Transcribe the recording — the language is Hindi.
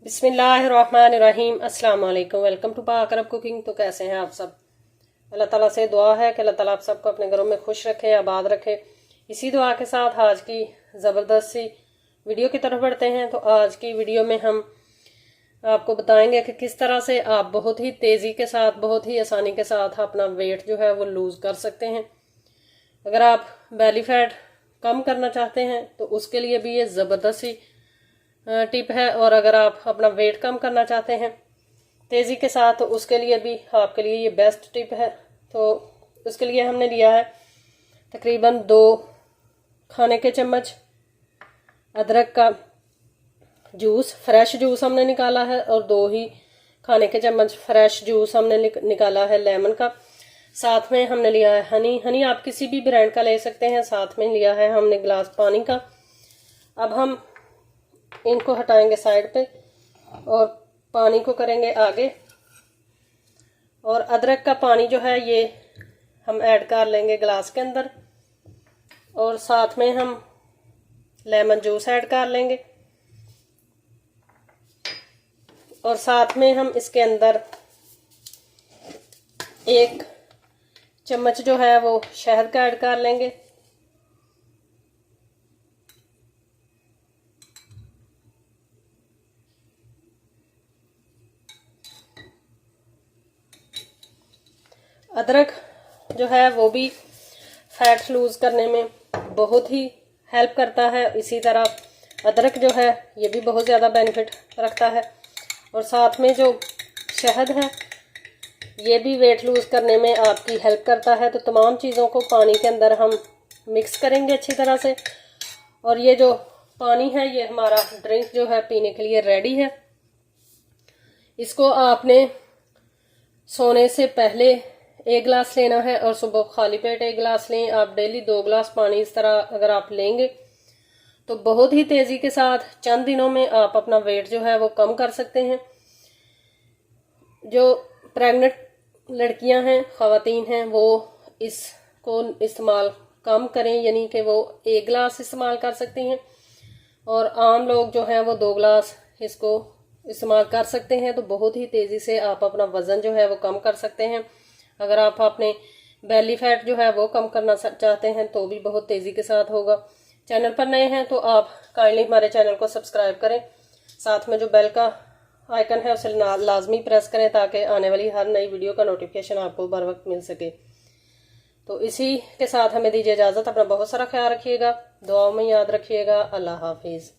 बिस्मिल्लाहिर्रहमानिर्रहीम। अस्सलाम वालेकुम। वेलकम टू पाक अरब कुकिंग। तो कैसे हैं आप सब? अल्लाह ताला से दुआ है कि अल्लाह ताला आप सबको अपने घरों में खुश रखे, आबाद रखे। इसी दुआ के साथ आज की ज़बरदस्त सी वीडियो की तरफ बढ़ते हैं। तो आज की वीडियो में हम आपको बताएंगे कि किस तरह से आप बहुत ही तेज़ी के साथ, बहुत ही आसानी के साथ अपना वेट जो है वो लूज़ कर सकते हैं। अगर आप बेली फैट कम करना चाहते हैं तो उसके लिए भी ये ज़बरदस्त सी टिप है, और अगर आप अपना वेट कम करना चाहते हैं तेज़ी के साथ तो उसके लिए भी आपके लिए ये बेस्ट टिप है। तो उसके लिए हमने लिया है तकरीबन 2 खाने के चम्मच अदरक का जूस, फ्रेश जूस हमने निकाला है, और 2 ही खाने के चम्मच फ्रेश जूस हमने निकाला है लेमन का। साथ में हमने लिया है हनी आप किसी भी ब्रांड का ले सकते हैं। साथ में लिया है हमने गिलास पानी का। अब हम इनको हटाएंगे साइड पे और पानी को करेंगे आगे, और अदरक का पानी जो है ये हम ऐड कर लेंगे गिलास के अंदर, और साथ में हम लेमन जूस ऐड कर लेंगे, और साथ में हम इसके अंदर 1 चम्मच जो है वो शहद का ऐड कर लेंगे। अदरक जो है वो भी फैट लूज करने में बहुत ही हेल्प करता है। इसी तरह अदरक जो है ये भी बहुत ज़्यादा बेनिफिट रखता है, और साथ में जो शहद है ये भी वेट लूज करने में आपकी हेल्प करता है। तो तमाम चीज़ों को पानी के अंदर हम मिक्स करेंगे अच्छी तरह से, और ये जो पानी है ये हमारा ड्रिंक जो है पीने के लिए रेडी है। इसको आपने सोने से पहले 1 गिलास लेना है, और सुबह खाली पेट 1 गिलास लें। आप डेली 2 गिलास पानी इस तरह अगर आप लेंगे तो बहुत ही तेज़ी के साथ चंद दिनों में आप अपना वेट जो है वो कम कर सकते हैं। जो प्रेग्नेंट लड़कियां हैं, ख़वातीन हैं, वो इसको इस्तेमाल कम करें, यानी कि वो 1 गिलास इस्तेमाल कर सकती हैं, और आम लोग जो हैं वो 2 गिलास इसको इस्तेमाल कर सकते हैं। तो बहुत ही तेज़ी से आप अपना वज़न जो है वो कम कर सकते हैं। अगर आप अपने बेली फैट जो है वो कम करना चाहते हैं तो भी बहुत तेज़ी के साथ होगा। चैनल पर नए हैं तो आप काइंडली हमारे चैनल को सब्सक्राइब करें, साथ में जो बेल का आइकन है उसे लाजमी प्रेस करें ताकि आने वाली हर नई वीडियो का नोटिफिकेशन आपको बर वक्त मिल सके। तो इसी के साथ हमें दीजिए इजाज़त। अपना बहुत सारा ख्याल रखिएगा, दुआओं में याद रखिएगा। अल्लाह हाफिज़।